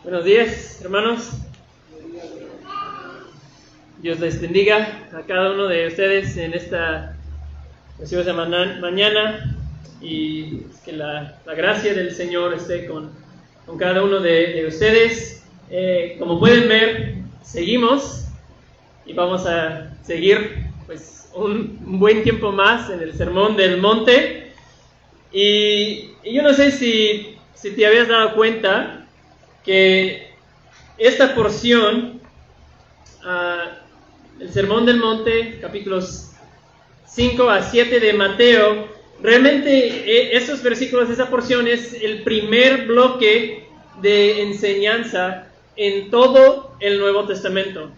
Buenos días, hermanos. Dios les bendiga a cada uno de ustedes en esta preciosa mañana y que la gracia del Señor esté con cada uno de ustedes. Como pueden ver, seguimos y vamos a seguir pues un buen tiempo más en el Sermón del Monte. Y yo no sé si te habías dado cuenta que esta porción, el Sermón del Monte, capítulos 5 a 7 de Mateo, realmente estos versículos, esa porción es el primer bloque de enseñanza en todo el Nuevo Testamento.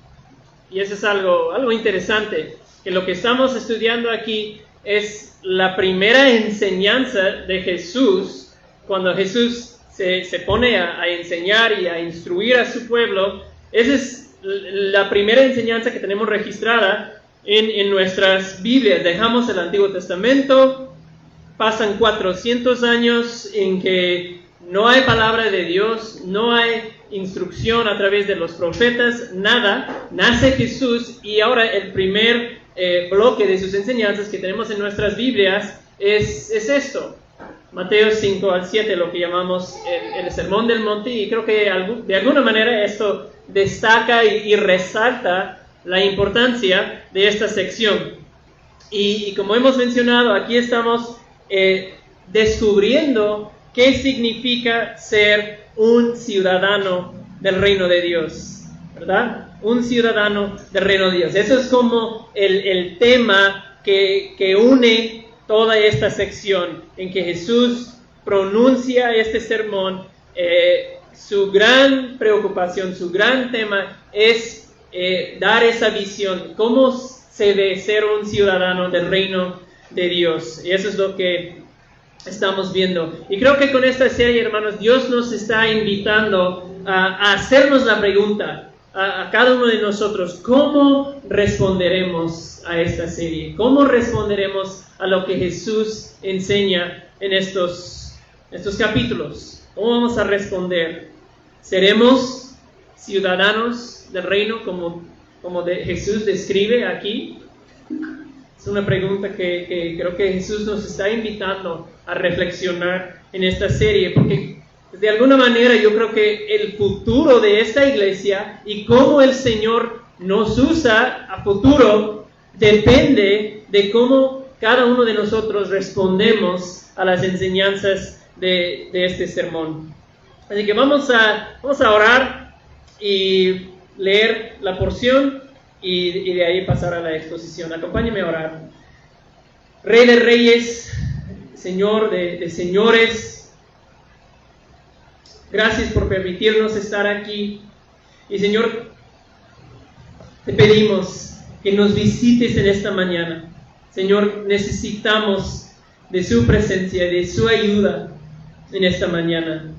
Y eso es algo interesante, que lo que estamos estudiando aquí es la primera enseñanza de Jesús, cuando Jesús se pone a enseñar y a instruir a su pueblo. Esa es la primera enseñanza que tenemos registrada en nuestras Biblias. Dejamos el Antiguo Testamento, pasan 400 años en que no hay palabra de Dios, no hay instrucción a través de los profetas, nada. Nace Jesús y ahora el primer bloque de sus enseñanzas que tenemos en nuestras Biblias es esto. Mateo 5 al 7, lo que llamamos el Sermón del Monte, y creo que de alguna manera esto destaca y resalta la importancia de esta sección. Y como hemos mencionado, aquí estamos descubriendo qué significa ser un ciudadano del reino de Dios, ¿verdad? Un ciudadano del reino de Dios. Eso es como el tema que une toda esta sección en que Jesús pronuncia este sermón. Su gran preocupación, su gran tema es dar esa visión, cómo se debe ser un ciudadano del reino de Dios. Y eso es lo que estamos viendo. Y creo que con esta serie, hermanos, Dios nos está invitando a hacernos la pregunta a cada uno de nosotros: ¿cómo responderemos a esta serie? ¿Cómo responderemos a lo que Jesús enseña en estos capítulos? ¿Cómo vamos a responder? ¿Seremos ciudadanos del reino como Jesús describe aquí? Es una pregunta que creo que Jesús nos está invitando a reflexionar en esta serie, porque de alguna manera yo creo que el futuro de esta iglesia y cómo el Señor nos usa a futuro depende de cómo cada uno de nosotros respondemos a las enseñanzas de este sermón. Así que vamos a orar y leer la porción y de ahí pasar a la exposición. Acompáñenme a orar. Rey de reyes, Señor de señores, gracias por permitirnos estar aquí. Y Señor, te pedimos que nos visites en esta mañana. Señor, necesitamos de su presencia, de su ayuda en esta mañana.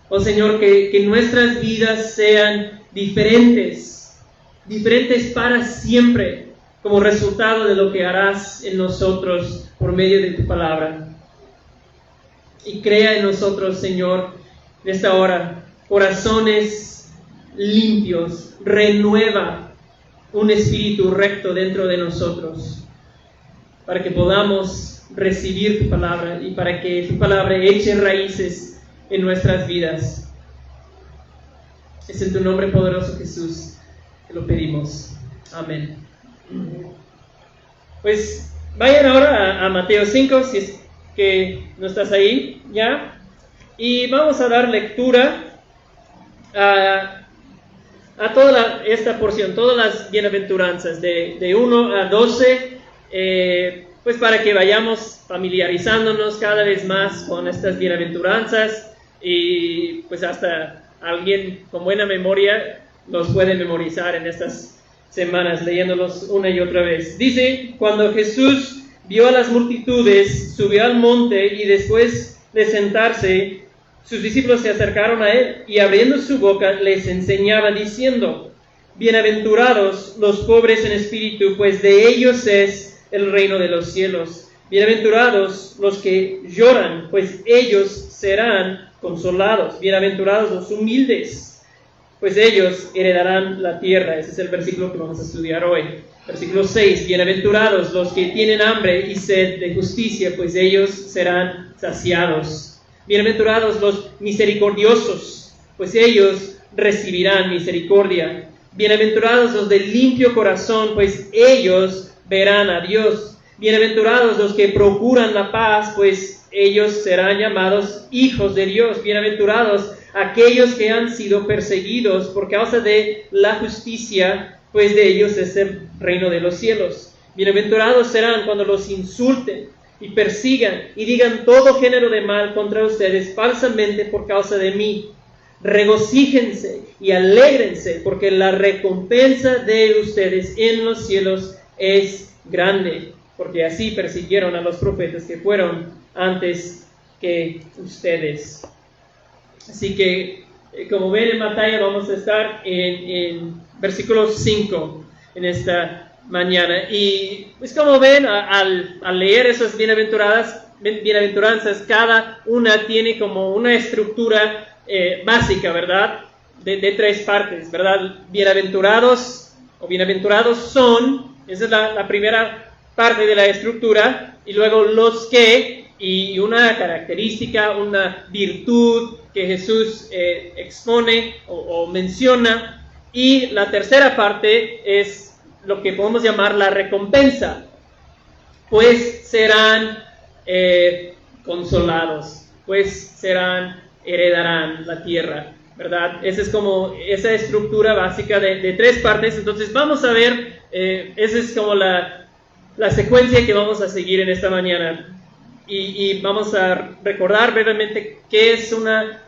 Oh Señor, que nuestras vidas sean diferentes para siempre, como resultado de lo que harás en nosotros por medio de tu palabra. Y crea en nosotros, Señor, en esta hora, corazones limpios. Renueva un espíritu recto dentro de nosotros, para que podamos recibir tu palabra y para que tu palabra eche raíces en nuestras vidas. Es en tu nombre poderoso, Jesús, que lo pedimos. Amén. Pues vayan ahora a Mateo 5, si es que no estás ahí ya, y vamos a dar lectura a toda esta porción, todas las bienaventuranzas de 1 a 12, pues para que vayamos familiarizándonos cada vez más con estas bienaventuranzas, y pues hasta alguien con buena memoria los puede memorizar en estas semanas leyéndolos una y otra vez. Dice: cuando Jesús vio a las multitudes, subió al monte, y después de sentarse, sus discípulos se acercaron a él, y abriendo su boca les enseñaba diciendo: bienaventurados los pobres en espíritu, pues de ellos es el reino de los cielos. Bienaventurados los que lloran, pues ellos serán consolados. Bienaventurados los humildes, pues ellos heredarán la tierra. Ese es el versículo que vamos a estudiar hoy. Versículo 6, bienaventurados los que tienen hambre y sed de justicia, pues ellos serán saciados. Bienaventurados los misericordiosos, pues ellos recibirán misericordia. Bienaventurados los de limpio corazón, pues ellos verán a Dios. Bienaventurados los que procuran la paz, pues ellos serán llamados hijos de Dios. Bienaventurados aquellos que han sido perseguidos por causa de la justicia, pues de ellos es el reino de los cielos. Bienaventurados serán cuando los insulten y persigan y digan todo género de mal contra ustedes falsamente por causa de mí. Regocíjense y alégrense, porque la recompensa de ustedes en los cielos es grande, porque así persiguieron a los profetas que fueron antes que ustedes. Así que, como ven en pantalla, vamos a estar en versículo 5 en esta mañana. Y pues como ven, al leer esas bienaventuranzas, cada una tiene como una estructura básica, ¿verdad? De tres partes, ¿verdad? Bienaventurados o bienaventurados son, esa es la primera parte de la estructura, y luego los que, y una característica, una virtud que Jesús expone o menciona, y la tercera parte es lo que podemos llamar la recompensa, pues serán consolados, pues heredarán la tierra, ¿verdad? Esa es como esa estructura básica de tres partes. Entonces vamos a ver, esa es como la secuencia que vamos a seguir en esta mañana, y vamos a recordar brevemente qué es una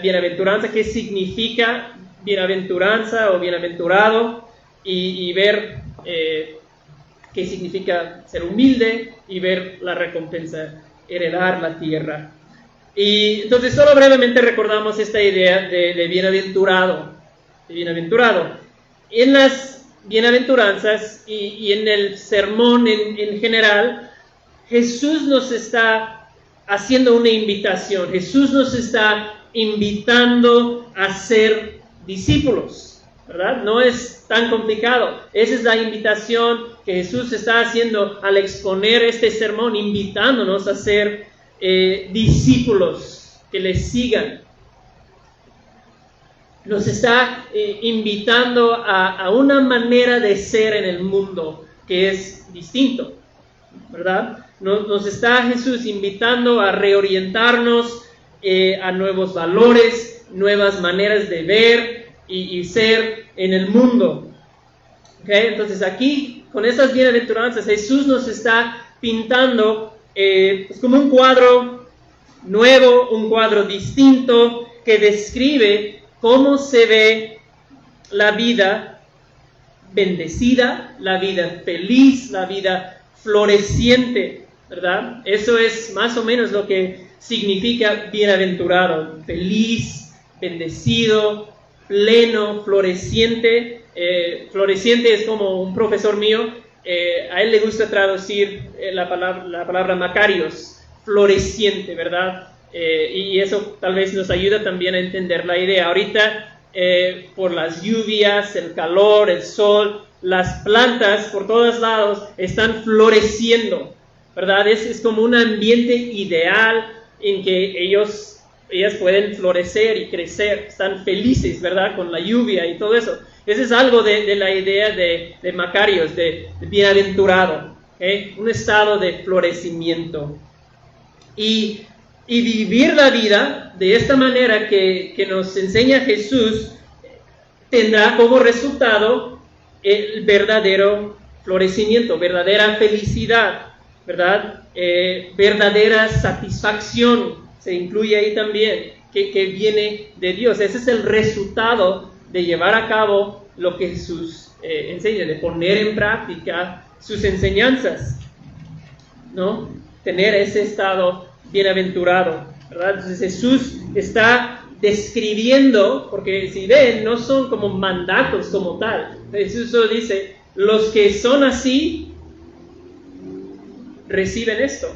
bienaventuranza, qué significa bienaventuranza o bienaventurado, y ver qué significa ser humilde, y ver la recompensa, heredar la tierra. Y entonces solo brevemente recordamos esta idea de bienaventurado. En las bienaventuranzas y en el sermón en general, Jesús nos está haciendo una invitación. Jesús nos está invitando a ser discípulos, ¿verdad? No es tan complicado. Esa es la invitación que Jesús está haciendo al exponer este sermón, invitándonos a ser discípulos que le sigan. Nos está invitando a una manera de ser en el mundo que es distinto, ¿verdad? Nos está Jesús invitando a reorientarnos a nuevos valores, nuevas maneras de ver y ser en el mundo. ¿Okay? Entonces aquí, con estas bienaventuranzas, Jesús nos está pintando pues como un cuadro nuevo, un cuadro distinto, que describe cómo se ve la vida bendecida, la vida feliz, la vida floreciente, ¿verdad? Eso es más o menos lo que significa bienaventurado: feliz, bendecido, pleno, floreciente. Floreciente es como un profesor mío, a él le gusta traducir la palabra Macarios, floreciente, ¿verdad? Y eso tal vez nos ayuda también a entender la idea. Ahorita, por las lluvias, el calor, el sol, las plantas por todos lados están floreciendo, ¿verdad? Es como un ambiente ideal en que ellas pueden florecer y crecer, están felices, ¿verdad? Con la lluvia y todo eso. Ese es algo de la idea de Macarios, de bienaventurado, ¿okay? Un estado de florecimiento. Y vivir la vida de esta manera que nos enseña Jesús tendrá como resultado el verdadero florecimiento, verdadera felicidad, ¿verdad? Verdadera satisfacción se incluye ahí también, que viene de Dios. Ese es el resultado de llevar a cabo lo que Jesús enseña, de poner en práctica sus enseñanzas, ¿no? Tener ese estado bienaventurado, ¿verdad? Entonces Jesús está describiendo, porque si ven, no son como mandatos como tal. Jesús solo dice, los que son así, reciben esto,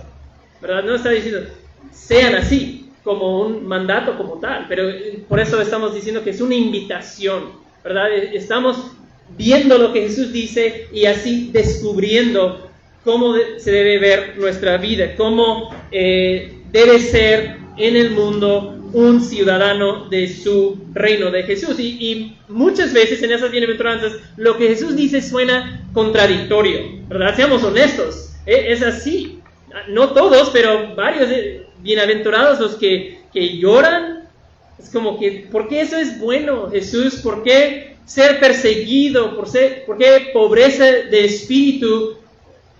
¿verdad? No está diciendo, sean así, como un mandato como tal, pero por eso estamos diciendo que es una invitación, ¿verdad? Estamos viendo lo que Jesús dice y así descubriendo cómo se debe ver nuestra vida, cómo debe ser en el mundo un ciudadano de su reino de Jesús. Y muchas veces en esas bienaventuranzas lo que Jesús dice suena contradictorio, ¿verdad? Seamos honestos, es así. No todos, pero varios bienaventurados los que lloran. Es como que, ¿por qué eso es bueno, Jesús? ¿Por qué ser perseguido? ¿Por qué pobreza de espíritu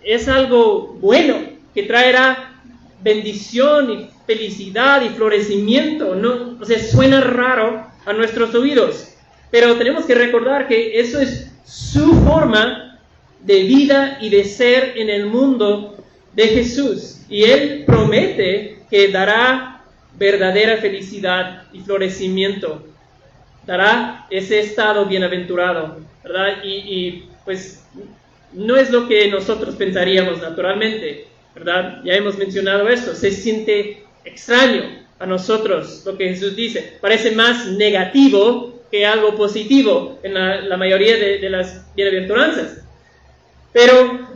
es algo bueno que traerá bendición y felicidad y florecimiento? No, o sea, suena raro a nuestros oídos, pero tenemos que recordar que eso es su forma de vida y de ser en el mundo de Jesús, y Él promete que dará verdadera felicidad y florecimiento, dará ese estado bienaventurado, ¿verdad? Y pues no es lo que nosotros pensaríamos naturalmente, ¿verdad? Ya hemos mencionado esto, se siente extraño a nosotros lo que Jesús dice, parece más negativo que algo positivo en la mayoría de las bienaventuranzas, pero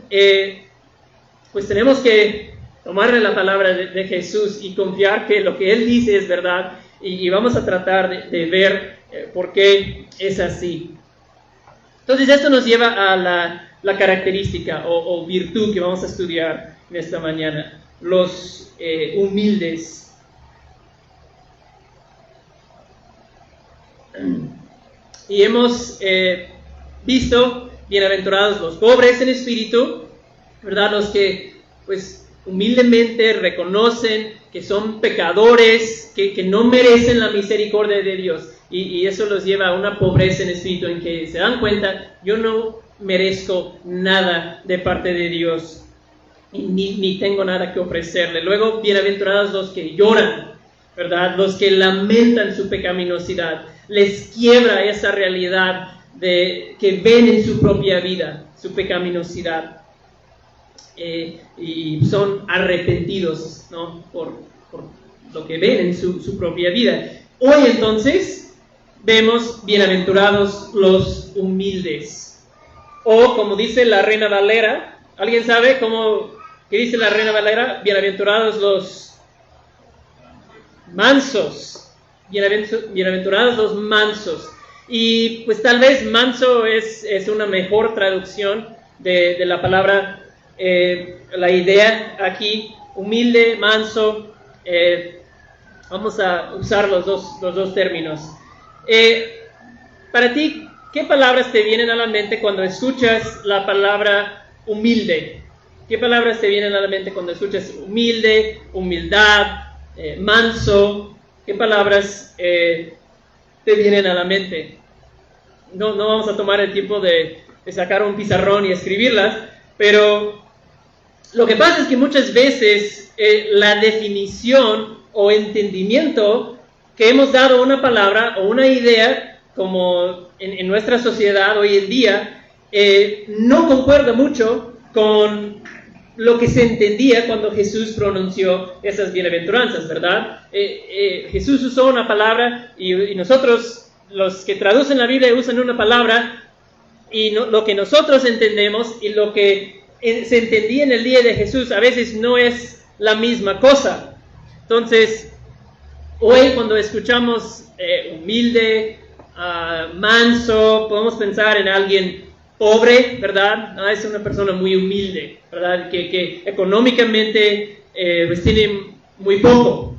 pues tenemos que tomarle la palabra de Jesús y confiar que lo que Él dice es verdad, y vamos a tratar de ver por qué es así. Entonces esto nos lleva a la característica o virtud que vamos a estudiar en esta mañana, los humildes. Y hemos visto, bienaventurados los pobres en espíritu, ¿verdad? Los que pues humildemente reconocen que son pecadores, que no merecen la misericordia de Dios, y eso los lleva a una pobreza en espíritu en que se dan cuenta, yo no merezco nada de parte de Dios, ni tengo nada que ofrecerle. Luego, bienaventurados los que lloran, ¿verdad? Los que lamentan su pecaminosidad, les quiebra esa realidad que ven en su propia vida, su pecaminosidad. Y son arrepentidos, ¿no? por lo que ven en su propia vida. Hoy entonces vemos bienaventurados los humildes, o como dice la Reina Valera. ¿Alguien sabe qué dice la Reina Valera? Bienaventurados los mansos, bienaventurados los mansos. Y pues tal vez manso es una mejor traducción de la palabra. La idea aquí, humilde, manso, vamos a usar los dos términos. Para ti, ¿qué palabras te vienen a la mente cuando escuchas la palabra humilde? ¿Qué palabras te vienen a la mente cuando escuchas humilde, humildad, manso? ¿Qué palabras te vienen a la mente? No vamos a tomar el tiempo de sacar un pizarrón y escribirlas, pero lo que pasa es que muchas veces la definición o entendimiento que hemos dado a una palabra o una idea, como en nuestra sociedad hoy en día, no concuerda mucho con lo que se entendía cuando Jesús pronunció esas bienaventuranzas, ¿verdad? Jesús usó una palabra y nosotros, los que traducen la Biblia, usan una palabra, y lo que nosotros entendemos y lo que se entendía en el día de Jesús a veces no es la misma cosa. Entonces, hoy cuando escuchamos humilde, manso, podemos pensar en alguien pobre, ¿verdad? Es una persona muy humilde, ¿verdad? Que económicamente pues tiene muy poco.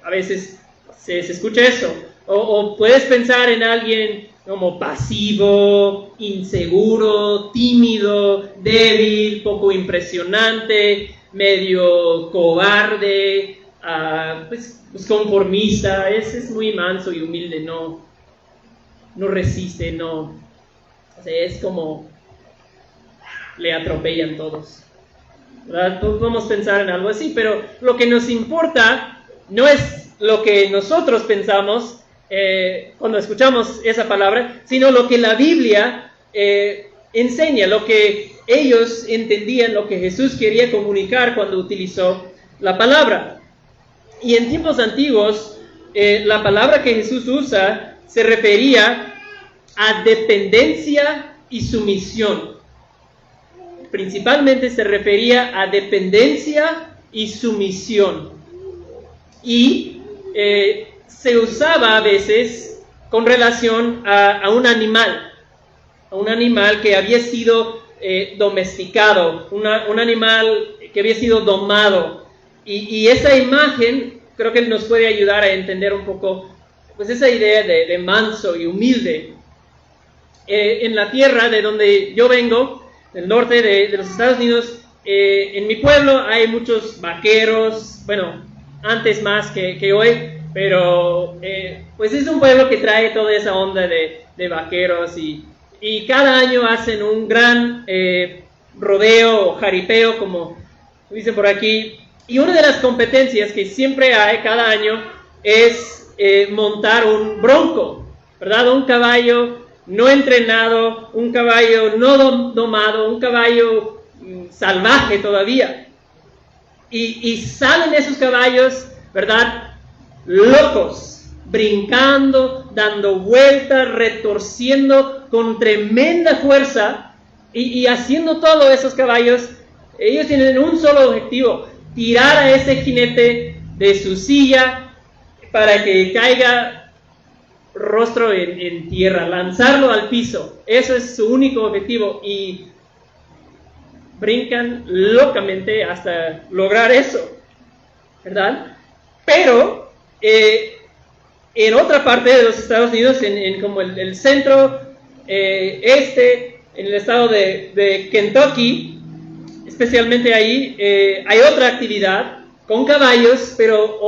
A veces se escucha eso. O puedes pensar en alguien como pasivo, inseguro, tímido, débil, poco impresionante, medio cobarde, pues conformista. Es muy manso y humilde, no resiste, o sea, es como le atropellan todos, ¿verdad? Podemos pensar en algo así, pero lo que nos importa no es lo que nosotros pensamos cuando escuchamos esa palabra, sino lo que la Biblia enseña, lo que ellos entendían, lo que Jesús quería comunicar cuando utilizó la palabra. Y en tiempos antiguos, la palabra que Jesús usa se refería a dependencia y sumisión. Principalmente se refería a dependencia y sumisión. Y se usaba a veces con relación a un animal que había sido domesticado, un animal que había sido domado. Y esa imagen creo que nos puede ayudar a entender un poco pues esa idea de manso y humilde. En la tierra de donde yo vengo, del norte de los Estados Unidos, en mi pueblo hay muchos vaqueros, bueno, antes más que hoy, pero pues es un pueblo que trae toda esa onda de vaqueros y cada año hacen un gran rodeo o jaripeo, como dicen por aquí. Y una de las competencias que siempre hay cada año es montar un bronco, ¿verdad? Un caballo no entrenado, un caballo no domado, un caballo salvaje todavía. Y salen esos caballos, ¿verdad? Locos, brincando, dando vueltas, retorciendo con tremenda fuerza y haciendo todo esos caballos. Ellos tienen un solo objetivo: tirar a ese jinete de su silla para que caiga rostro en tierra, lanzarlo al piso. Eso es su único objetivo y brincan locamente hasta lograr eso, ¿verdad? Pero en otra parte de los Estados Unidos, en como el centro en el estado de Kentucky, especialmente ahí, hay otra actividad con caballos, pero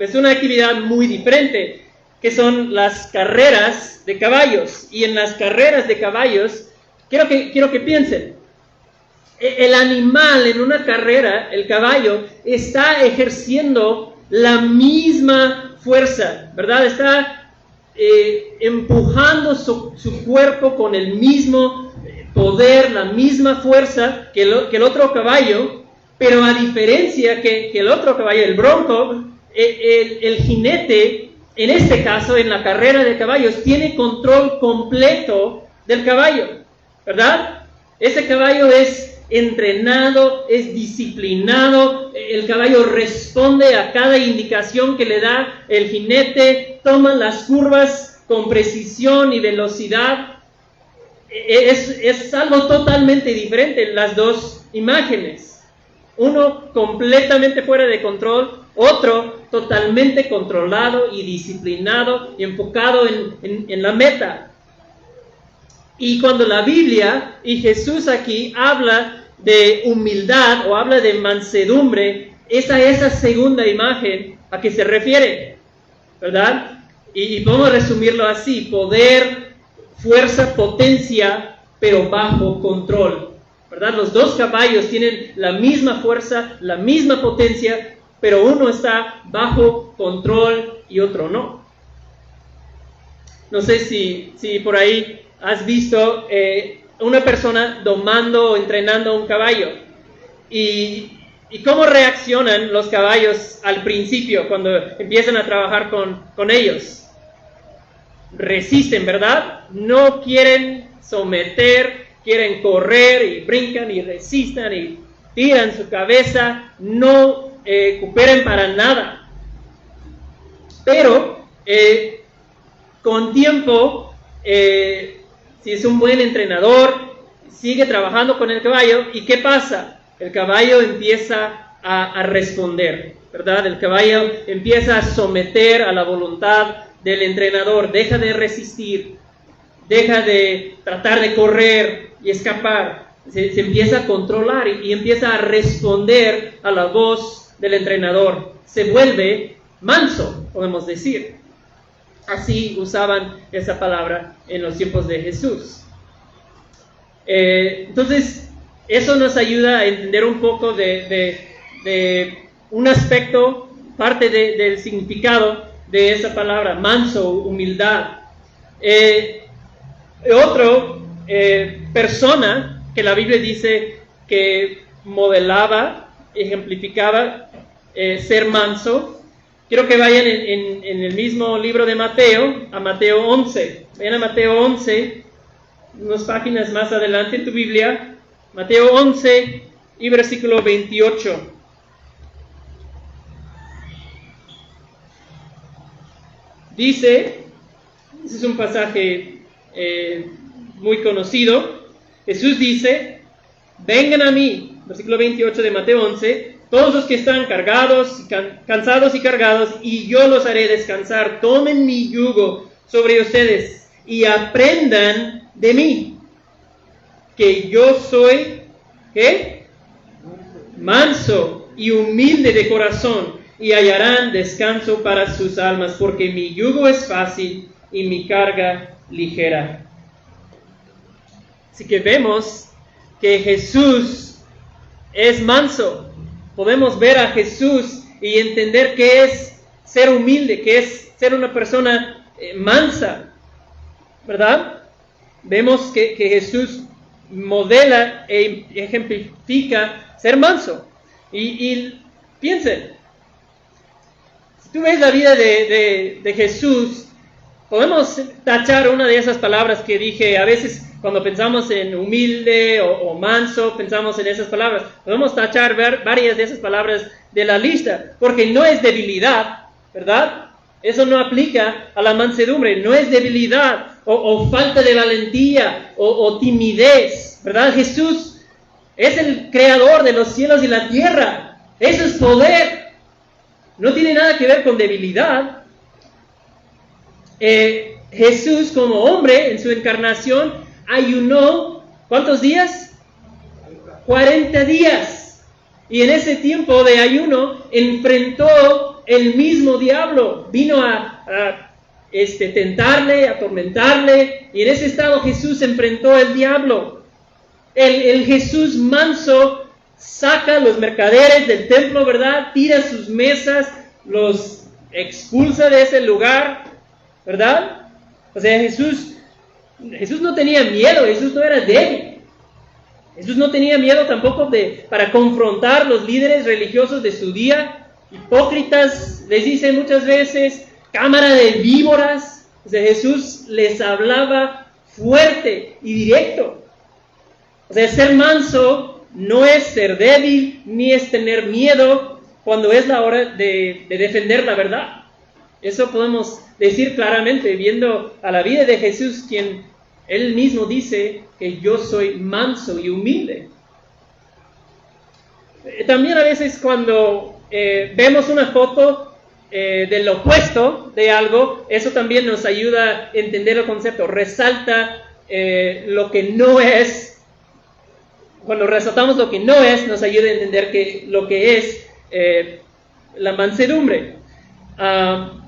es una actividad muy diferente, que son las carreras de caballos. Y en las carreras de caballos, quiero que piensen, el animal en una carrera, el caballo, está ejerciendo la misma fuerza, ¿verdad? Está empujando su cuerpo con el mismo poder, la misma fuerza que el otro caballo, pero a diferencia que el otro caballo, el bronco, el jinete, en este caso, en la carrera de caballos, tiene control completo del caballo, ¿verdad? Ese caballo es entrenado, es disciplinado, el caballo responde a cada indicación que le da el jinete, toma las curvas con precisión y velocidad. Es algo totalmente diferente las dos imágenes. Uno completamente fuera de control, otro totalmente controlado y disciplinado y enfocado en la meta. Y cuando la Biblia y Jesús aquí habla de humildad o habla de mansedumbre, esa es esa segunda imagen a que se refiere, ¿verdad? Y podemos resumirlo así: poder, fuerza, potencia, pero bajo control, ¿verdad? Los dos caballos tienen la misma fuerza, la misma potencia, pero uno está bajo control y otro no. No sé si por ahí has visto una persona domando o entrenando a un caballo. ¿Y cómo reaccionan los caballos al principio cuando empiezan a trabajar con ellos? Resisten, ¿verdad? No quieren someter, quieren correr y brincan y resistan y tiran su cabeza, no cooperen para nada. Pero con tiempo, si es un buen entrenador, sigue trabajando con el caballo. ¿Y qué pasa? El caballo empieza a responder, ¿verdad? El caballo empieza a someter a la voluntad del entrenador, deja de resistir, deja de tratar de correr y escapar, se empieza a controlar y empieza a responder a la voz del entrenador, se vuelve manso, podemos decir. Así usaban esa palabra en los tiempos de Jesús. Entonces, eso nos ayuda a entender un poco de un aspecto, parte del significado de esa palabra, manso, humildad. Persona que la Biblia dice que modelaba, ejemplificaba ser manso, quiero que vayan en el mismo libro de Mateo, a Mateo 11. Vayan a Mateo 11, unas páginas más adelante en tu Biblia. Mateo 11 y versículo 28. Dice, ese es un pasaje muy conocido. Jesús dice, vengan a mí, versículo 28 de Mateo 11, todos los que están cansados y cargados, y yo los haré descansar. Tomen mi yugo sobre ustedes y aprendan de mí, que yo soy, ¿qué? Manso y humilde de corazón, y hallarán descanso para sus almas, porque mi yugo es fácil y mi carga ligera. Así que vemos que Jesús es manso. Podemos ver a Jesús y entender qué es ser humilde, qué es ser una persona mansa, ¿verdad? Vemos que Jesús modela e ejemplifica ser manso. Y piensen, si tú ves la vida de Jesús, podemos tachar una de esas palabras que dije. A veces cuando pensamos en humilde o manso, pensamos en esas palabras. Podemos tachar varias de esas palabras de la lista, porque no es debilidad, ¿verdad? Eso no aplica a la mansedumbre, no es debilidad o falta de valentía o timidez, ¿verdad? Jesús es el creador de los cielos y la tierra. Eso es poder. No tiene nada que ver con debilidad. Jesús como hombre en su encarnación ayunó, ¿cuántos días? 40 días. Y en ese tiempo de ayuno enfrentó el mismo diablo. Vino a tentarle, atormentarle. Y en ese estado Jesús enfrentó al diablo. El Jesús manso saca a los mercaderes del templo, ¿verdad? Tira sus mesas, los expulsa de ese lugar, ¿verdad? O sea, Jesús no tenía miedo, Jesús no era débil. Jesús no tenía miedo tampoco para confrontar los líderes religiosos de su día, hipócritas, les dice muchas veces, cámara de víboras. O sea, Jesús les hablaba fuerte y directo. O sea, ser manso no es ser débil, ni es tener miedo cuando es la hora de defender la verdad. Eso podemos decir claramente viendo a la vida de Jesús, quien él mismo dice que yo soy manso y humilde. También a veces cuando vemos una foto del opuesto de algo, eso también nos ayuda a entender el concepto. Resalta lo que no es. Cuando resaltamos lo que no es, nos ayuda a entender lo que es la mansedumbre.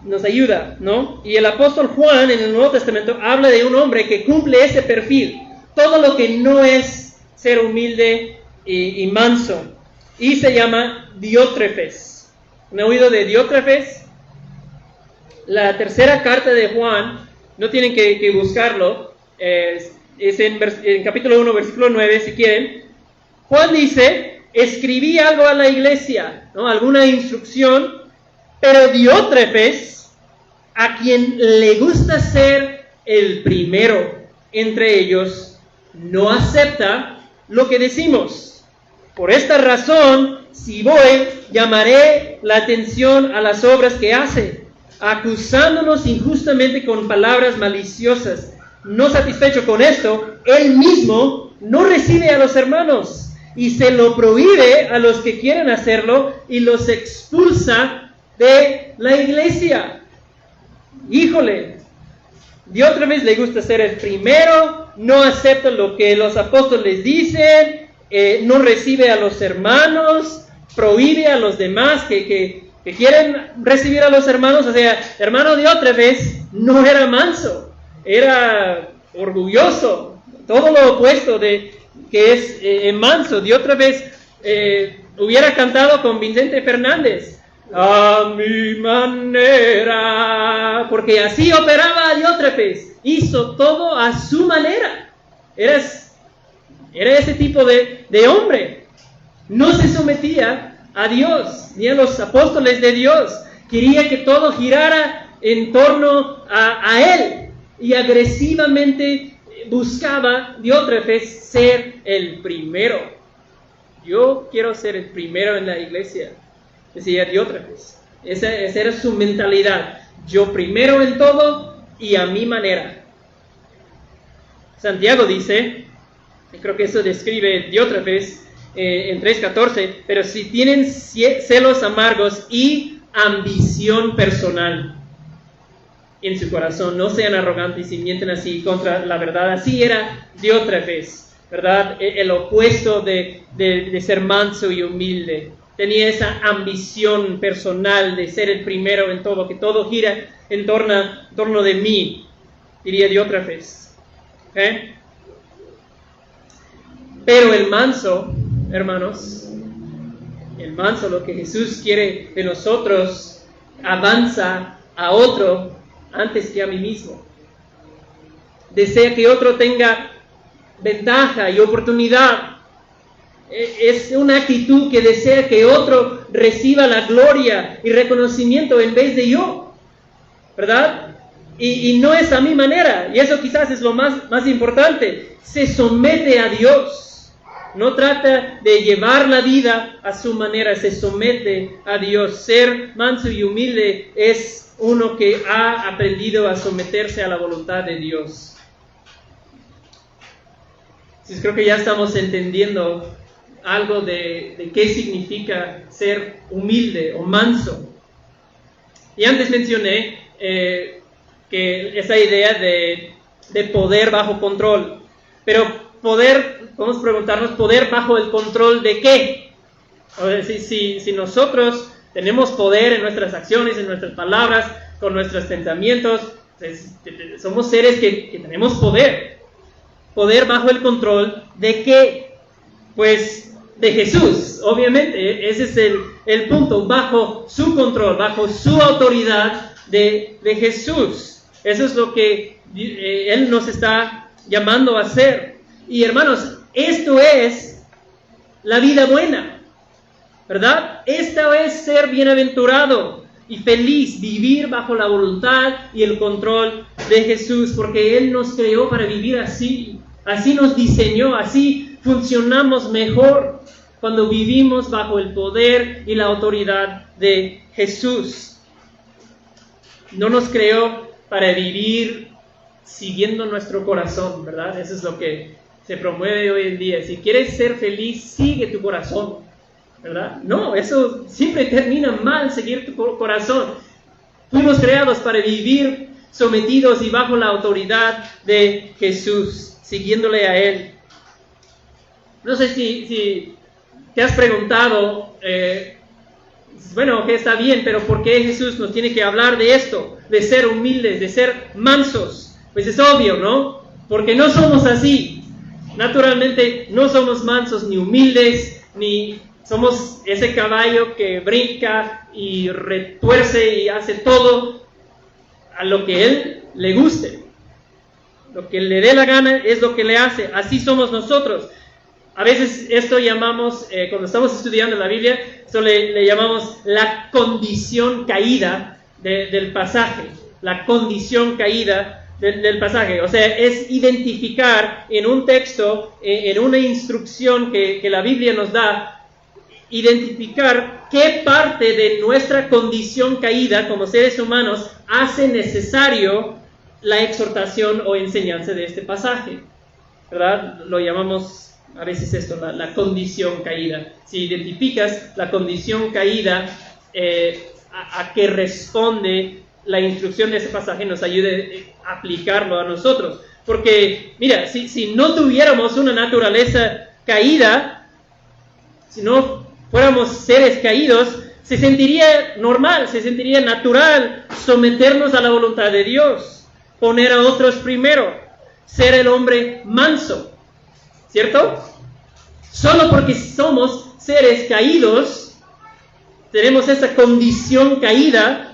Nos ayuda, ¿no? Y el apóstol Juan en el Nuevo Testamento habla de un hombre que cumple ese perfil, todo lo que no es ser humilde y manso, y se llama Diótrefes. ¿Han oído de Diótrefes? La tercera carta de Juan, no tienen que buscarlo, es en capítulo 1, versículo 9, si quieren. Juan dice, escribí algo a la iglesia, ¿no? Alguna instrucción, pero Diótrefes, a quien le gusta ser el primero entre ellos, no acepta lo que decimos. Por esta razón, si voy, llamaré la atención a las obras que hace, acusándonos injustamente con palabras maliciosas. No satisfecho con esto, él mismo no recibe a los hermanos y se lo prohíbe a los que quieren hacerlo y los expulsa de la iglesia. Híjole, Diótrefes le gusta ser el primero, no acepta lo que los apóstoles dicen, no recibe a los hermanos, prohíbe a los demás que quieren recibir a los hermanos. O sea, hermano Diótrefes no era manso, era orgulloso, todo lo opuesto de que es manso. Diótrefes hubiera cantado con Vicente Fernández, a mi manera, porque así operaba Diótrefes, hizo todo a su manera. Era ese tipo de hombre. No se sometía a Dios ni a los apóstoles de Dios. Quería que todo girara en torno a él y agresivamente buscaba Diótrefes ser el primero. Yo quiero ser el primero en la iglesia, decía Diótrefes. Esa era su mentalidad. Yo primero en todo y a mi manera. Santiago dice, y creo que eso describe Diótrefes en 3:14, pero si tienen celos amargos y ambición personal en su corazón, no sean arrogantes y mienten así contra la verdad. Así era Diótrefes, ¿verdad? El opuesto de ser manso y humilde. Tenía esa ambición personal de ser el primero en todo, que todo gira en torno de mí, diría Diótrefes. ¿Okay? Pero el manso, hermanos, el manso, lo que Jesús quiere de nosotros, avanza a otro antes que a mí mismo. Desea que otro tenga ventaja y oportunidad. Es una actitud que desea que otro reciba la gloria y reconocimiento en vez de yo, ¿verdad? Y no es a mi manera, y eso quizás es lo más importante. Se somete a Dios, no trata de llevar la vida a su manera, se somete a Dios. Ser manso y humilde es uno que ha aprendido a someterse a la voluntad de Dios. Entonces creo que ya estamos entendiendo algo de qué significa ser humilde o manso. Y antes mencioné que esa idea de poder bajo control. Pero poder, podemos preguntarnos, ¿poder bajo el control de qué? O sea, si nosotros tenemos poder en nuestras acciones, en nuestras palabras, con nuestros pensamientos, pues, somos seres que tenemos poder. ¿Poder bajo el control de qué? Pues de Jesús, obviamente, ese es el punto, bajo su control, bajo su autoridad de Jesús. Eso es lo que Él nos está llamando a hacer. Y hermanos, esto es la vida buena, ¿verdad? Esto es ser bienaventurado y feliz, vivir bajo la voluntad y el control de Jesús, porque Él nos creó para vivir así, así nos diseñó, así funcionamos mejor cuando vivimos bajo el poder y la autoridad de Jesús. No nos creó para vivir siguiendo nuestro corazón, ¿verdad? Eso es lo que se promueve hoy en día. Si quieres ser feliz, sigue tu corazón, ¿verdad? No, eso siempre termina mal, seguir tu corazón. Fuimos creados para vivir sometidos y bajo la autoridad de Jesús, siguiéndole a Él. No sé si te has preguntado, bueno, que está bien, pero ¿por qué Jesús nos tiene que hablar de esto? De ser humildes, de ser mansos. Pues es obvio, ¿no? Porque no somos así. Naturalmente no somos mansos ni humildes, ni somos ese caballo que brinca y retuerce y hace todo a lo que Él le guste. Lo que le dé la gana es lo que le hace. Así somos nosotros. A veces esto llamamos, cuando estamos estudiando la Biblia, esto le llamamos la condición caída del pasaje. La condición caída del pasaje. O sea, es identificar en un texto, en una instrucción que la Biblia nos da, identificar qué parte de nuestra condición caída como seres humanos hace necesario la exhortación o enseñanza de este pasaje, ¿verdad? Lo llamamos a veces esto, la condición caída. Si identificas la condición caída, a qué responde la instrucción de ese pasaje, nos ayude a aplicarlo a nosotros. Porque, mira, si no tuviéramos una naturaleza caída, si no fuéramos seres caídos, se sentiría normal, se sentiría natural someternos a la voluntad de Dios, poner a otros primero, ser el hombre manso, ¿cierto? Solo porque somos seres caídos, tenemos esa condición caída,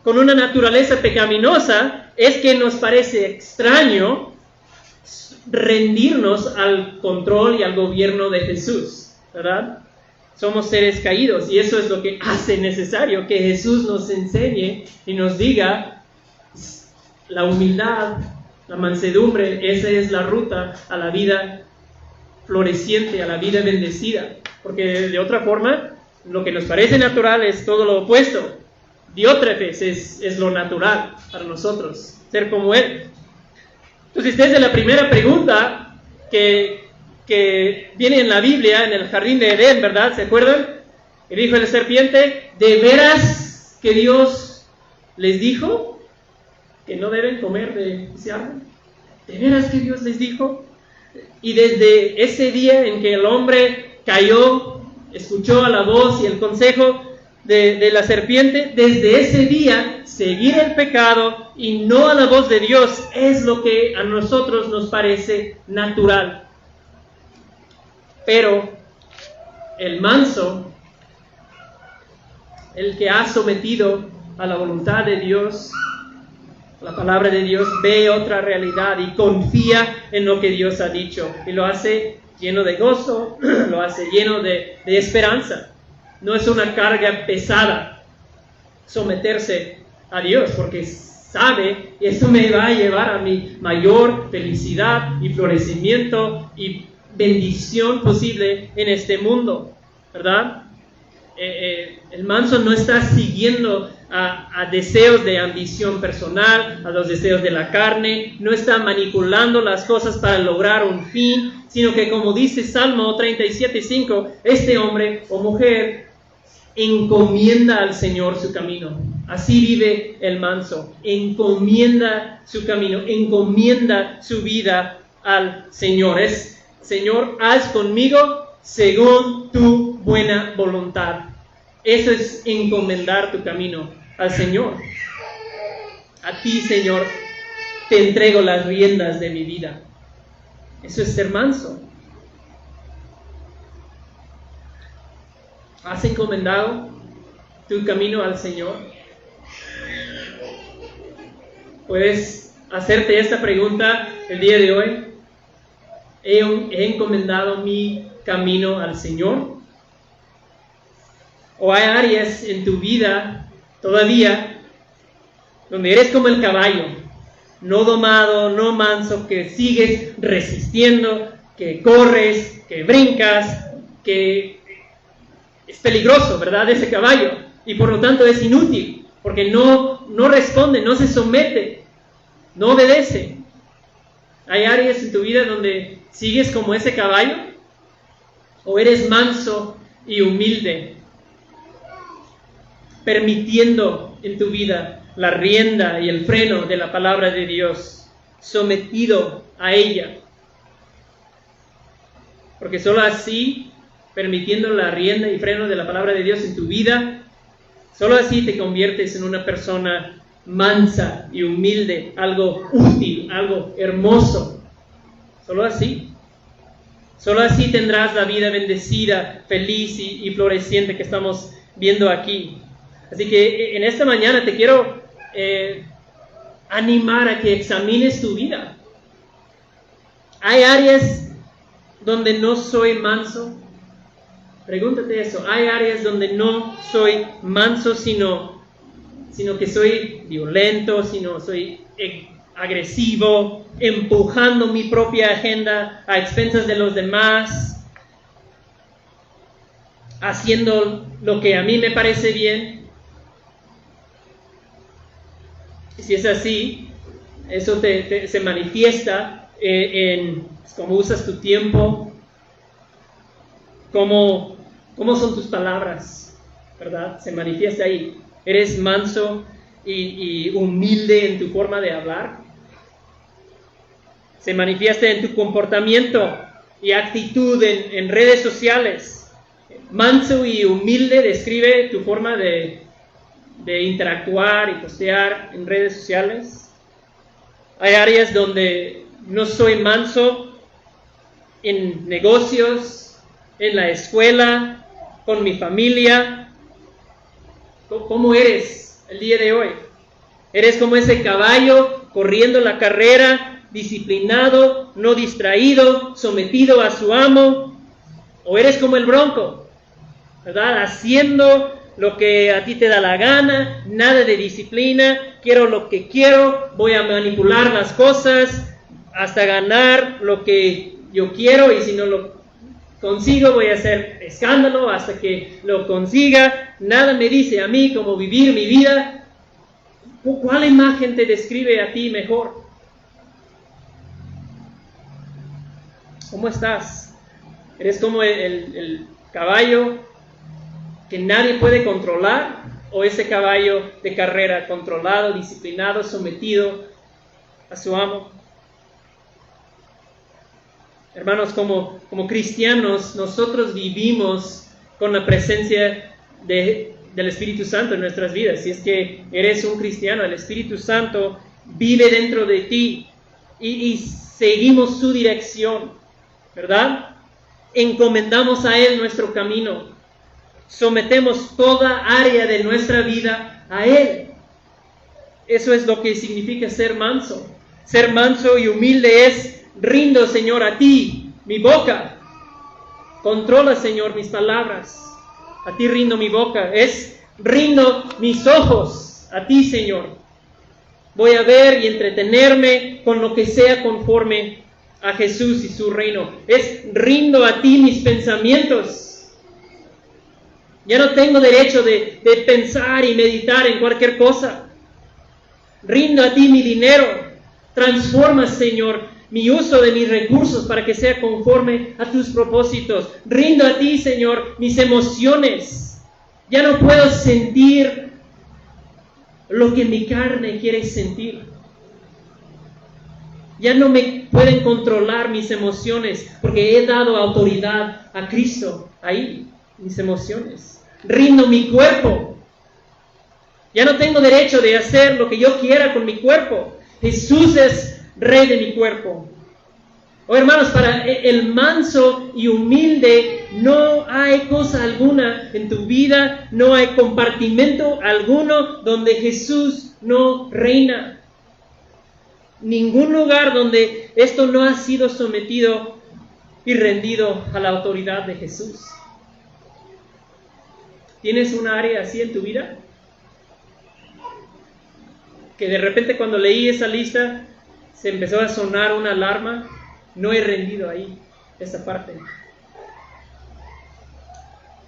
con una naturaleza pecaminosa, es que nos parece extraño rendirnos al control y al gobierno de Jesús, ¿verdad? somos seres caídos, y eso es lo que hace necesario que Jesús nos enseñe y nos diga la humildad, la mansedumbre. Esa es la ruta a la vida floreciente, a la vida bendecida, porque de otra forma lo que nos parece natural es todo lo opuesto. Diótrefes es lo natural para nosotros, ser como Él. Entonces, desde la primera pregunta que viene en la Biblia, en el jardín de Edén, ¿verdad? ¿Se acuerdan? Y dijo la serpiente: ¿de veras que Dios les dijo que no deben comer de ese árbol? ¿De veras que Dios les dijo? Y desde ese día en que el hombre cayó, escuchó a la voz y el consejo de la serpiente, desde ese día seguir el pecado y no a la voz de Dios es lo que a nosotros nos parece natural. Pero el manso, el que ha sometido a la voluntad de Dios, la palabra de Dios, ve otra realidad y confía en lo que Dios ha dicho, y lo hace lleno de gozo, lo hace lleno de esperanza. No es una carga pesada someterse a Dios, porque sabe que eso me va a llevar a mi mayor felicidad y florecimiento y bendición posible en este mundo, ¿verdad? El manso no está siguiendo a deseos de ambición personal, a los deseos de la carne, no está manipulando las cosas para lograr un fin, sino que, como dice Salmo 37:5, este hombre o mujer encomienda al Señor su camino. Así vive el manso, encomienda su camino, encomienda su vida al Señor. Señor, haz conmigo según tu buena voluntad. Eso es encomendar tu camino al Señor. A ti, Señor, te entrego las riendas de mi vida. Eso es ser manso. ¿Has encomendado tu camino al Señor? Puedes hacerte esta pregunta el día de hoy. ¿He encomendado mi camino al Señor? ¿O hay áreas en tu vida todavía donde eres como el caballo, no domado, no manso, que sigues resistiendo, que corres, que brincas, que es peligroso, ¿verdad? Ese caballo, y por lo tanto es inútil, porque no responde, no se somete, no obedece? ¿Hay áreas en tu vida donde sigues como ese caballo? ¿O eres manso y humilde, permitiendo en tu vida la rienda y el freno de la palabra de Dios, sometido a ella? Porque solo así, permitiendo la rienda y freno de la palabra de Dios en tu vida, solo así te conviertes en una persona mansa y humilde, algo útil, algo hermoso. Solo así tendrás la vida bendecida, feliz y floreciente que estamos viendo aquí. Así que en esta mañana te quiero animar a que examines tu vida. ¿Hay áreas donde no soy manso? Pregúntate eso. ¿Hay áreas donde no soy manso, sino que soy violento, sino soy agresivo, empujando mi propia agenda a expensas de los demás, haciendo lo que a mí me parece bien? Y si es así, eso se manifiesta en cómo usas tu tiempo, cómo son tus palabras, ¿verdad? Se manifiesta ahí. ¿Eres manso y humilde en tu forma de hablar? Se manifiesta en tu comportamiento y actitud en redes sociales. Manso y humilde describe tu forma de interactuar y postear en redes sociales. Hay áreas donde no soy manso en negocios, en la escuela, con mi familia. ¿Cómo eres el día de hoy? ¿Eres como ese caballo corriendo la carrera, disciplinado, no distraído, sometido a su amo? ¿O eres como el bronco, ¿verdad? Haciendo lo que a ti te da la gana, nada de disciplina, quiero lo que quiero, voy a manipular las cosas hasta ganar lo que yo quiero, y si no lo consigo voy a hacer escándalo hasta que lo consiga. Nada me dice a mí cómo vivir mi vida. ¿Cuál imagen te describe a ti mejor? ¿Cómo estás? ¿Eres como el caballo que nadie puede controlar, o ese caballo de carrera controlado, disciplinado, sometido a su amo? Hermanos, como cristianos, nosotros vivimos con la presencia del Espíritu Santo en nuestras vidas. Si es que eres un cristiano, el Espíritu Santo vive dentro de ti y seguimos su dirección, ¿verdad? Encomendamos a Él nuestro camino. Sometemos toda área de nuestra vida a Él. Eso es lo que significa ser manso. Ser manso y humilde es: rindo, Señor, a ti mi boca. Controla, Señor, mis palabras. A ti rindo mi boca. Es: rindo mis ojos a ti, Señor. Voy a ver y entretenerme con lo que sea conforme a Jesús y su reino. Es: rindo a ti mis pensamientos. Ya no tengo derecho de pensar y meditar en cualquier cosa. Rindo a ti mi dinero. Transforma, Señor, mi uso de mis recursos para que sea conforme a tus propósitos. Rindo a ti, Señor, mis emociones. Ya no puedo sentir lo que mi carne quiere sentir. Ya no me pueden controlar mis emociones, porque he dado autoridad a Cristo ahí, mis emociones. Rindo mi cuerpo. Ya no tengo derecho de hacer lo que yo quiera con mi cuerpo. Jesús es Rey de mi cuerpo. Oh, hermanos, para el manso y humilde no hay cosa alguna en tu vida, no hay compartimento alguno donde Jesús no reina. Ningún lugar donde esto no ha sido sometido y rendido a la autoridad de Jesús. ¿Tienes una área así en tu vida? Que de repente cuando leí esa lista se empezó a sonar una alarma. No he rendido ahí, esa parte.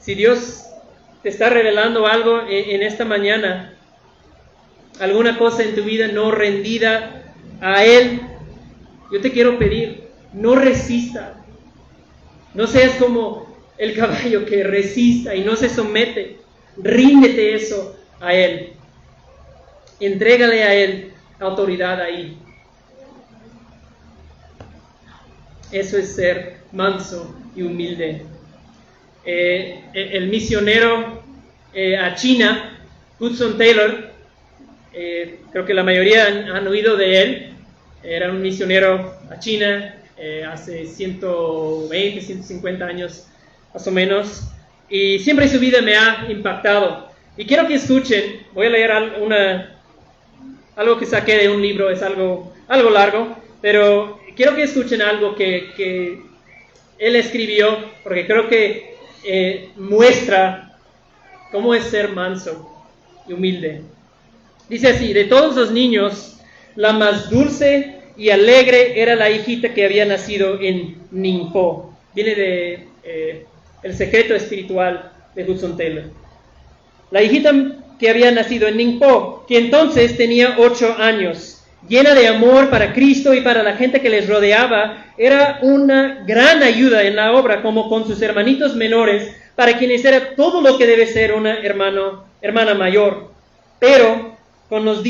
Si Dios te está revelando algo en esta mañana, alguna cosa en tu vida no rendida a Él, yo te quiero pedir: no resista. No seas como el caballo que resista y no se somete. Ríndete eso a Él. Entrégale a Él autoridad ahí. Eso es ser manso y humilde. El misionero a China, Hudson Taylor, creo que la mayoría han oído de él. Era un misionero a China hace 120, 150 años más o menos, y siempre su vida me ha impactado. Y quiero que escuchen, voy a leer algo que saqué de un libro, es algo largo, pero quiero que escuchen algo que él escribió, porque creo que muestra cómo es ser manso y humilde. Dice así: de todos los niños, la más dulce y alegre era la hijita que había nacido en Ningpo. Viene de El secreto espiritual de Hudson Taylor. La hijita que había nacido en Ningpo, que entonces tenía 8 años, llena de amor para Cristo y para la gente que les rodeaba, era una gran ayuda en la obra, como con sus hermanitos menores, para quienes era todo lo que debe ser una hermana mayor. Pero con los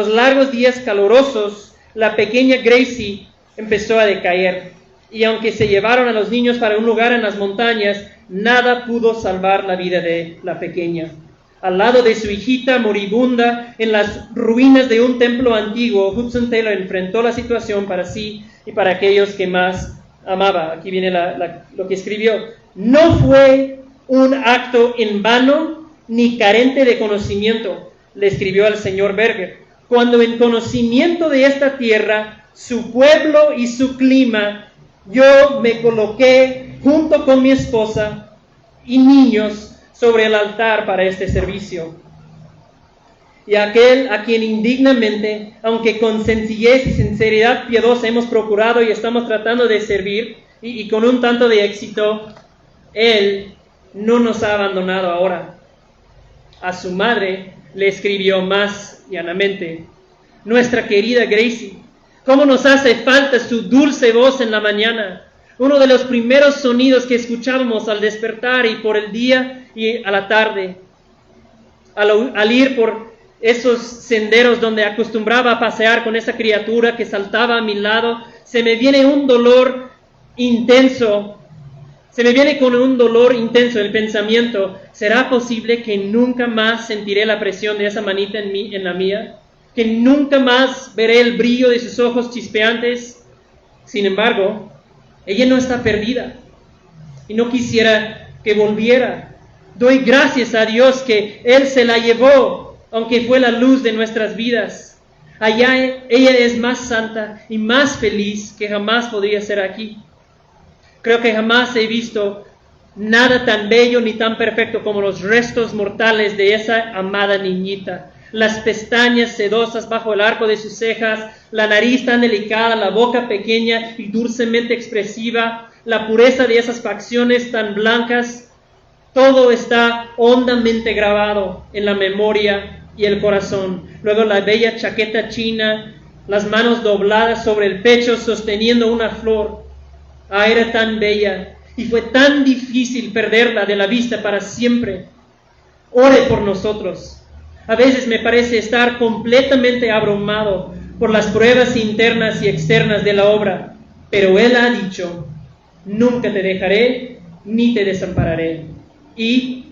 largos días calurosos, la pequeña Gracie empezó a decaer, y aunque se llevaron a los niños para un lugar en las montañas, nada pudo salvar la vida de la pequeña. Al lado de su hijita moribunda, en las ruinas de un templo antiguo, Hudson Taylor enfrentó la situación para sí y para aquellos que más amaba. Aquí viene lo que escribió: no fue un acto en vano ni carente de conocimiento, le escribió al señor Berger, cuando en conocimiento de esta tierra, su pueblo y su clima, yo me coloqué junto con mi esposa y niños sobre el altar para este servicio. Y aquel a quien indignamente, aunque con sencillez y sinceridad piadosa hemos procurado y estamos tratando de servir, y con un tanto de éxito, Él no nos ha abandonado ahora. A su madre le escribió más llanamente: nuestra querida Gracie, ¿cómo nos hace falta su dulce voz en la mañana? Uno de los primeros sonidos que escuchábamos al despertar y por el día y a la tarde. Al ir por esos senderos donde acostumbraba a pasear con esa criatura que saltaba a mi lado, se me viene un dolor intenso. Se me viene con un dolor intenso el pensamiento: ¿será posible que nunca más sentiré la presión de esa manita en la mía? ¿Que nunca más veré el brillo de sus ojos chispeantes? Sin embargo, ella no está perdida y no quisiera que volviera. Doy gracias a Dios que Él se la llevó, aunque fue la luz de nuestras vidas. Allá ella es más santa y más feliz que jamás podría ser aquí. Creo que jamás he visto nada tan bello ni tan perfecto como los restos mortales de esa amada niñita. Las pestañas sedosas bajo el arco de sus cejas, la nariz tan delicada, la boca pequeña y dulcemente expresiva, la pureza de esas facciones tan blancas, todo está hondamente grabado en la memoria y el corazón. Luego la bella chaqueta china, las manos dobladas sobre el pecho sosteniendo una flor. Ah, era tan bella y fue tan difícil perderla de la vista para siempre. Ore por nosotros. A veces me parece estar completamente abrumado por las pruebas internas y externas de la obra, pero Él ha dicho: nunca te dejaré ni te desampararé, y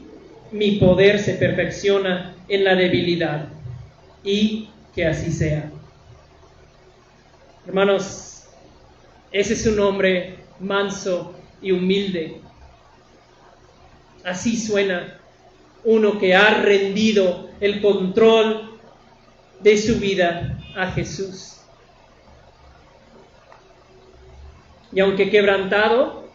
mi poder se perfecciona en la debilidad, y que así sea. Hermanos, ese es un hombre manso y humilde. Así suena uno que ha rendido el control de su vida a Jesús. Y aunque quebrantado,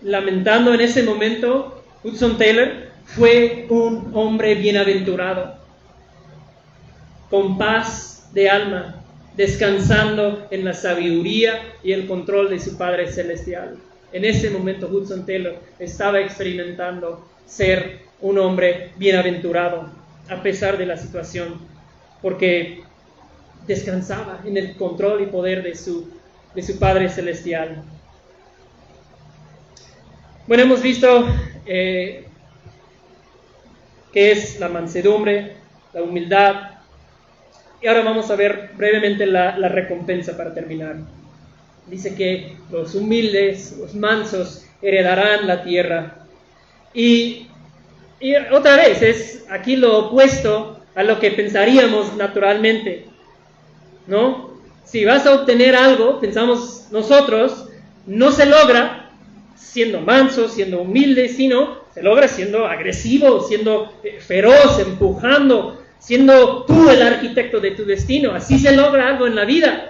lamentando en ese momento, Hudson Taylor fue un hombre bienaventurado, con paz de alma, descansando en la sabiduría y el control de su Padre Celestial. En ese momento Hudson Taylor estaba experimentando ser un hombre bienaventurado a pesar de la situación, porque descansaba en el control y poder de su Padre Celestial. Bueno, hemos visto qué es la mansedumbre, la humildad, y ahora vamos a ver brevemente la recompensa para terminar. Dice que los humildes, los mansos, heredarán la tierra. Y otra vez, es aquí lo opuesto a lo que pensaríamos naturalmente, ¿no? Si vas a obtener algo, pensamos nosotros, no se logra siendo manso, siendo humilde, sino se logra siendo agresivo, siendo feroz, empujando, siendo tú el arquitecto de tu destino. Así se logra algo en la vida.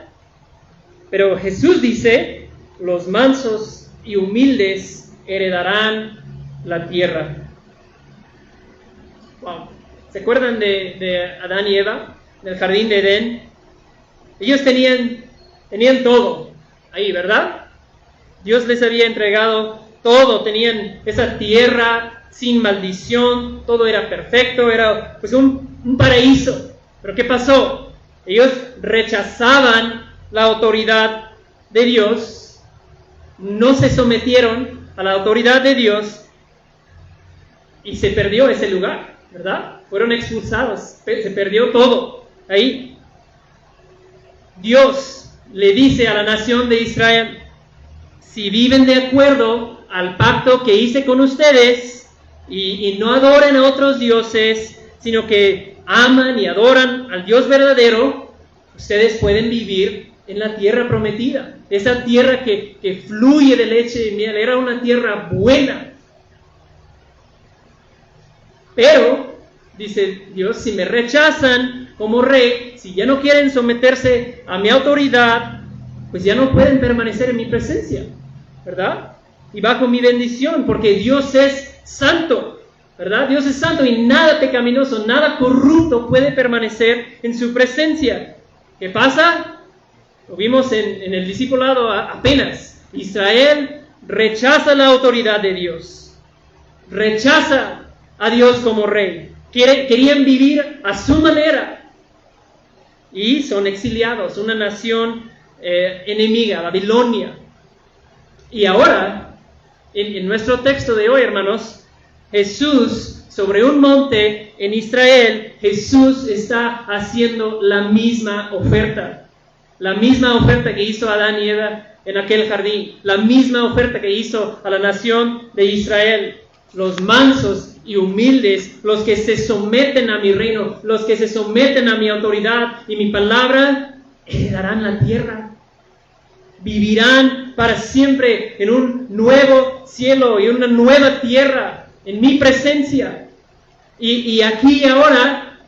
Pero Jesús dice: los mansos y humildes heredarán la tierra. Wow. ¿Se acuerdan de Adán y Eva, del jardín de Edén? Ellos tenían todo ahí, ¿verdad? Dios les había entregado todo, tenían esa tierra sin maldición, todo era perfecto, era pues un paraíso. Pero ¿qué pasó? Ellos rechazaban la autoridad de Dios, no se sometieron a la autoridad de Dios y se perdió ese lugar, ¿verdad? Fueron expulsados, se perdió todo ahí. Dios le dice a la nación de Israel: si viven de acuerdo al pacto que hice con ustedes y no adoren a otros dioses, sino que aman y adoran al Dios verdadero, ustedes pueden vivir en la tierra prometida, esa tierra que fluye de leche y miel. Era una tierra buena. Pero, dice Dios, si me rechazan como rey, si ya no quieren someterse a mi autoridad, pues ya no pueden permanecer en mi presencia, ¿verdad? y bajo mi bendición, porque Dios es santo, ¿verdad? Dios es santo y nada pecaminoso, nada corrupto puede permanecer en su presencia. ¿Qué pasa? Lo vimos en el discipulado apenas. Israel rechaza la autoridad de Dios, rechaza a Dios como rey. Querían vivir a su manera y son exiliados, una nación enemiga, Babilonia. Y ahora, en nuestro texto de hoy, hermanos, Jesús, sobre un monte en Israel, Jesús está haciendo la misma oferta que hizo a Adán y Eva en aquel jardín, la misma oferta que hizo a la nación de Israel. Los mansos y humildes, los que se someten a mi reino, los que se someten a mi autoridad y mi palabra, heredarán la tierra. Vivirán para siempre en un nuevo cielo y una nueva tierra, en mi presencia. Y aquí y ahora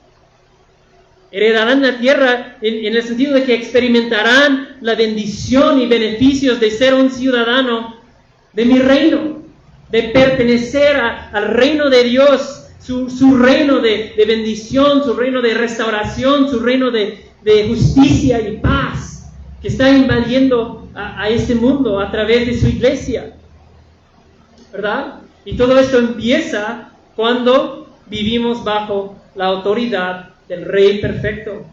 heredarán la tierra en el sentido de que experimentarán la bendición y beneficios de ser un ciudadano de mi reino, de pertenecer al reino de Dios, su reino de bendición, su reino de restauración, su reino de justicia y paz, que está invadiendo a este mundo a través de su iglesia, ¿verdad? Y todo esto empieza cuando vivimos bajo la autoridad del Rey perfecto.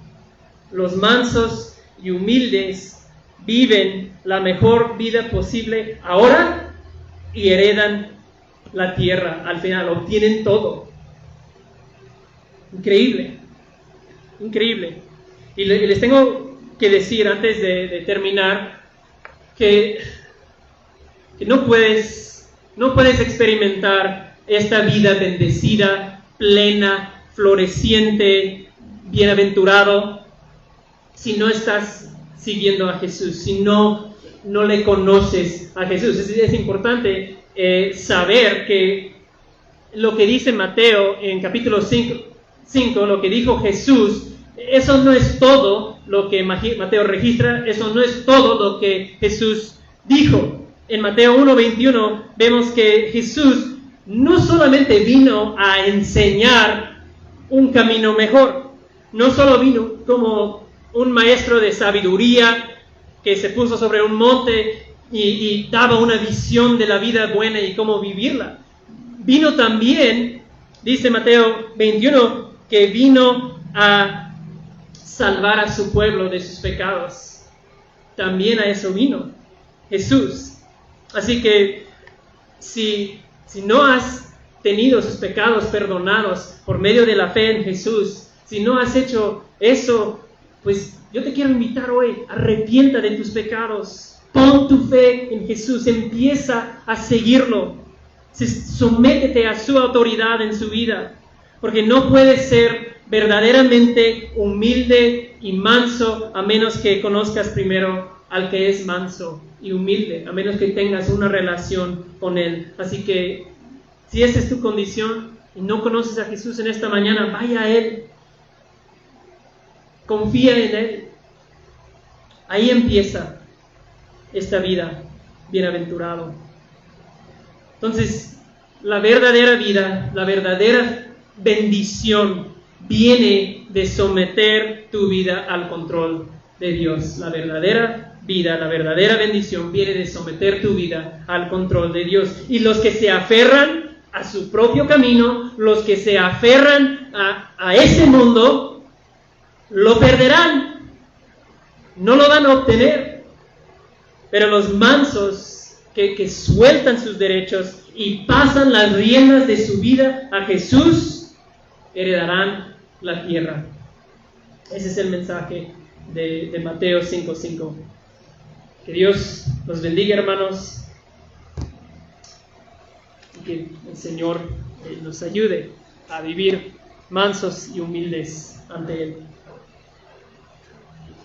Los mansos y humildes viven la mejor vida posible ahora y heredan la tierra al final, obtienen todo. Increíble, increíble. Y les tengo que decir antes de terminar que no puedes experimentar esta vida bendecida, plena, floreciente, bienaventurado, si no estás siguiendo a Jesús, si no le conoces a Jesús. Es importante saber que lo que dice Mateo en capítulo 5, lo que dijo Jesús, eso no es todo lo que Mateo registra, eso no es todo lo que Jesús dijo. En Mateo 1:21 vemos que Jesús no solamente vino a enseñar un camino mejor, no solo vino como un maestro de sabiduría que se puso sobre un monte y daba una visión de la vida buena y cómo vivirla. Vino también, dice Mateo 21, que vino a salvar a su pueblo de sus pecados. También a eso vino Jesús. Así que si no has tenido sus pecados perdonados por medio de la fe en Jesús, si no has hecho eso, pues yo te quiero invitar hoy, arrepienta de tus pecados, pon tu fe en Jesús, empieza a seguirlo, sométete a su autoridad en su vida, porque no puedes ser verdaderamente humilde y manso a menos que conozcas primero al que es manso y humilde, a menos que tengas una relación con Él. Así que si esa es tu condición y no conoces a Jesús en esta mañana, vaya a Él, confía en Él. Ahí empieza esta vida bienaventurado. Entonces, la verdadera vida, la verdadera bendición viene de someter tu vida al control de Dios. La verdadera vida, la verdadera bendición viene de someter tu vida al control de Dios. Y los que se aferran a su propio camino, los que se aferran a ese mundo, lo perderán, no lo van a obtener. Pero los mansos que sueltan sus derechos y pasan las riendas de su vida a Jesús, heredarán la tierra. Ese es el mensaje de Mateo 5:5. Que Dios los bendiga, hermanos, y que el Señor nos ayude a vivir mansos y humildes ante Él.